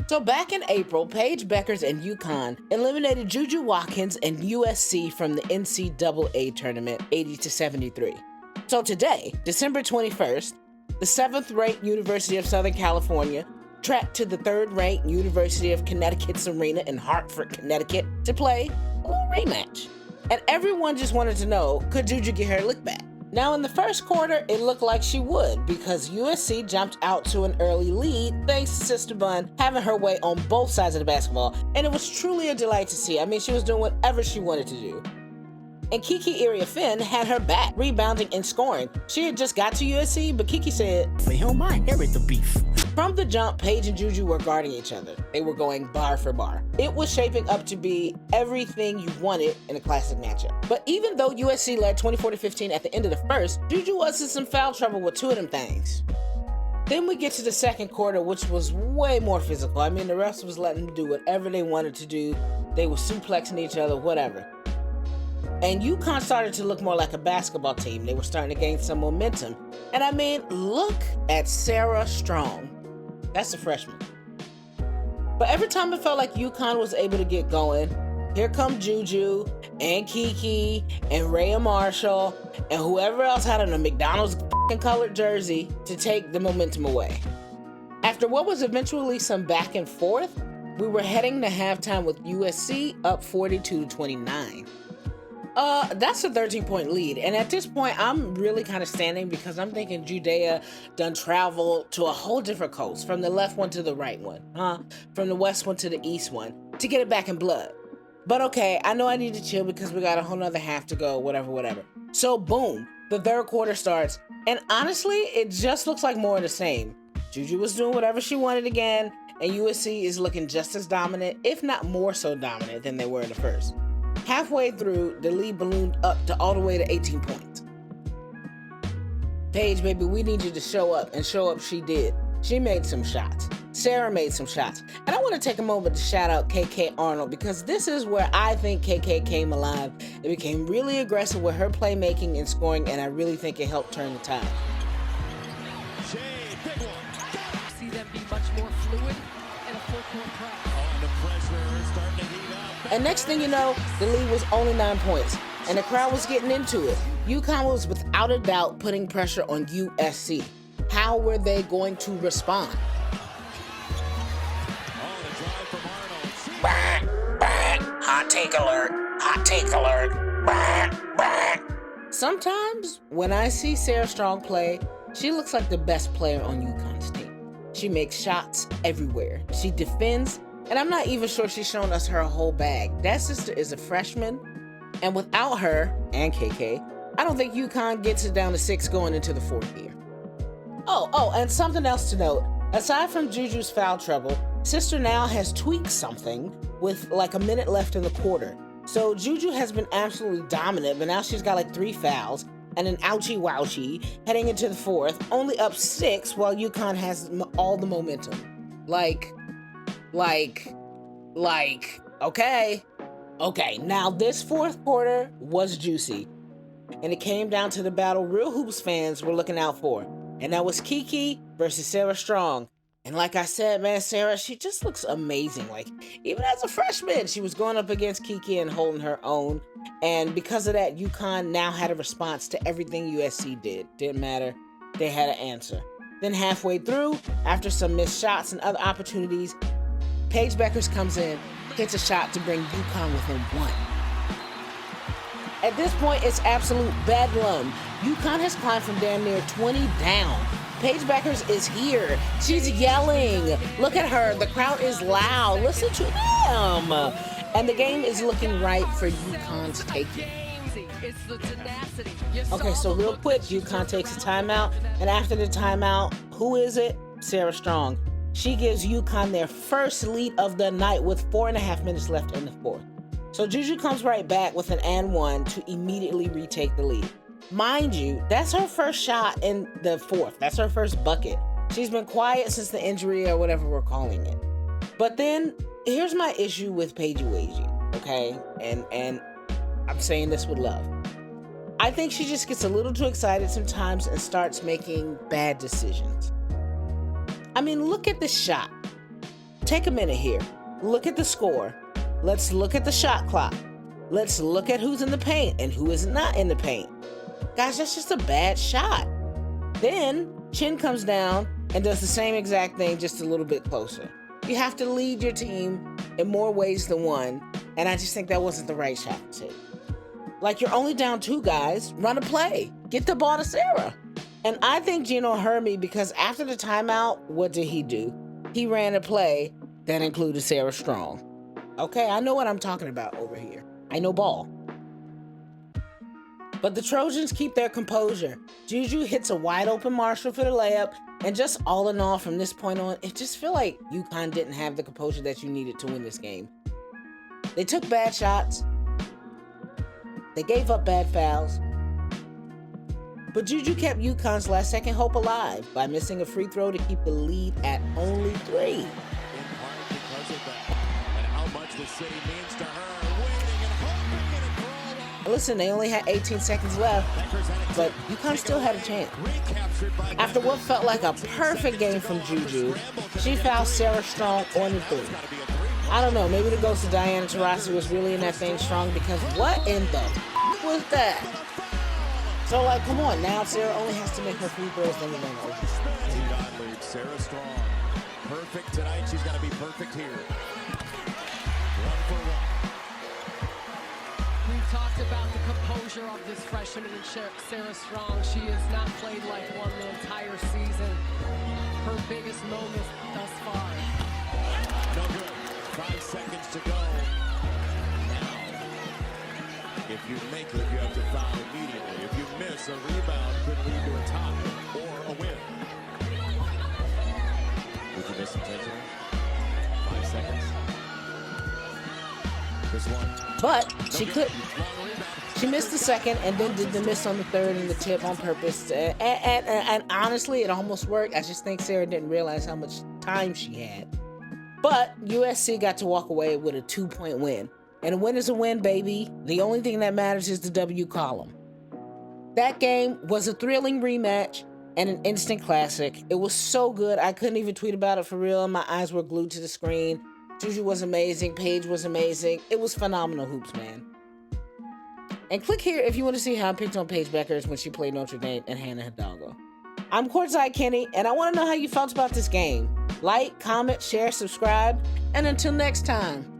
So back in April, Paige Bueckers and UConn eliminated JuJu Watkins and USC from the NCAA tournament 80-73. So today, December 21st, the 7th-ranked University of Southern California tracked to the 3rd-ranked University of Connecticut's arena in Hartford, Connecticut to play a little rematch. And everyone just wanted to know, could JuJu get her lick back? Now, in the first quarter, it looked like she would because USC jumped out to an early lead thanks to Sister Bun having her way on both sides of the basketball, and it was truly a delight to see. I mean, she was doing whatever she wanted to do. And Kiki Iriafen had her back, rebounding and scoring. She had just got to USC, but Kiki said, "They don't mind hearing the beef." From the jump, Paige and JuJu were guarding each other. They were going bar for bar. It was shaping up to be everything you wanted in a classic matchup. But even though USC led 24-15 at the end of the first, JuJu was in some foul trouble with 2 of them things. Then we get to the second quarter, which was way more physical. I mean, the refs was letting them do whatever they wanted to do. They were suplexing each other, whatever. And UConn started to look more like a basketball team. They were starting to gain some momentum. And I mean, look at Sarah Strong. That's a freshman. But every time it felt like UConn was able to get going, here come JuJu and Kiki and Rhea Marshall and whoever else had on a McDonald's colored jersey to take the momentum away. After what was eventually some back and forth, we were heading to halftime with USC up 42-29. That's a 13-point lead. And at this point, I'm really kind of standing because I'm thinking Judea done traveled to a whole different coast, from the left one to the right one, from the west one to the east one, to get it back in blood. But okay, I know I need to chill because we got a whole nother half to go, whatever. So boom, the third quarter starts. And honestly, it just looks like more of the same. JuJu was doing whatever she wanted again, and USC is looking just as dominant, if not more so dominant than they were in the first. Halfway through, the lead ballooned up to all the way to 18 points. Paige, baby, we need you to show up, and show up she did. She made some shots. Sarah made some shots. And I want to take a moment to shout out KK Arnold because this is where I think KK came alive and became really aggressive with her playmaking and scoring, and I really think it helped turn the tide. See them be much more fluid in a full court press. Under pressure, starting to heat up. And next thing you know, the lead was only 9 points, and the crowd was getting into it. UConn was without a doubt putting pressure on USC. How were they going to respond? Oh, the drive from Arnold. Bang! Hot take alert! Hot take alert! Bang! Sometimes, when I see Sarah Strong play, she looks like the best player on UConn's team. She makes shots everywhere. She defends, and I'm not even sure she's shown us her whole bag. That sister is a freshman, and without her, and KK, I don't think UConn gets it down to 6 going into the 4th year. Oh, and something else to note. Aside from JuJu's foul trouble, Sister now has tweaked something with like a minute left in the quarter. So JuJu has been absolutely dominant, but now she's got like 3 fouls and an ouchie wouchie heading into the 4th, only up 6 while UConn has all the momentum. Okay, now this 4th quarter was juicy, and it came down to the battle real hoops fans were looking out for, and that was Kiki versus Sarah Strong. And like I said, man, Sarah, she just looks amazing. Like, even as a freshman, she was going up against Kiki and holding her own, and because of that, UConn now had a response to everything USC did. Didn't matter, they had an answer. Then halfway through, after some missed shots and other opportunities, Paige Bueckers comes in, hits a shot to bring UConn within 1. At this point, it's absolute bedlam. UConn has climbed from damn near 20 down. Paige Bueckers is here. She's yelling. Look at her. The crowd is loud. Listen to them. And the game is looking right for UConn's taking. Okay, so real quick, UConn takes a timeout. And after the timeout, who is it? Sarah Strong. She gives UConn their first lead of the night with 4.5 minutes left in the 4th. So JuJu comes right back with an and 1 to immediately retake the lead. Mind you, that's her first shot in the 4th. That's her first bucket. She's been quiet since the injury or whatever we're calling it. But then, here's my issue with Paige Bueckers, okay? And I'm saying this with love. I think she just gets a little too excited sometimes and starts making bad decisions. I mean, look at the shot. take a minute here. Look at the score. Let's look at the shot clock. Let's look at who's in the paint and who is not in the paint. Guys, that's just a bad shot. Then Chin comes down and does the same exact thing, just a little bit closer. You have to lead your team in more ways than one, and I just think that wasn't the right shot to take. Like, you're only down 2 guys, run a play. Get the ball to Sarah. And I think Gino heard me because after the timeout, what did he do? He ran a play that included Sarah Strong. Okay, I know what I'm talking about over here. I know ball. But the Trojans keep their composure. JuJu hits a wide open Marshall for the layup, and just all in all from this point on, it just feel like UConn didn't have the composure that you needed to win this game. They took bad shots. They gave up bad fouls. But JuJu kept UConn's last second hope alive by missing a free throw to keep the lead at only 3. In part because of that. And how much the city means to her. Waiting and hoping and a throw off. Listen, they only had 18 seconds left, but UConn still had a chance. After what felt like a perfect game from JuJu, she fouled Sarah Strong on the 3. I don't know, maybe the ghost of Diana Taurasi was really in that thing strong, because what in the was that? So, like, come on, now Sarah only has to make her free throws, then the game over. Lead, Sarah Strong. Perfect tonight. She's got to be perfect here. 1 for 1. We've talked about the composure of this freshman and Sarah Strong. She has not played like one the entire season. Her biggest moments thus far. No good. 5 seconds to go. Now, if you make it, you have to foul immediately. If you miss, a rebound could lead to a tie or a win. Would you miss intentionally? 5 seconds. This one. But she missed the second and then did the miss on the third and the tip on purpose. And honestly, it almost worked. I just think Sarah didn't realize how much time she had. But USC got to walk away with a 2-point win. And a win is a win, baby. The only thing that matters is the W column. That game was a thrilling rematch and an instant classic. It was so good, I couldn't even tweet about it for real. My eyes were glued to the screen. JuJu was amazing. Paige was amazing. It was phenomenal hoops, man. And click here if you want to see how I picked on Paige Bueckers when she played Notre Dame and Hannah Hidalgo. I'm Courtside Kenny, and I want to know how you felt about this game. Like, comment, share, subscribe, and until next time.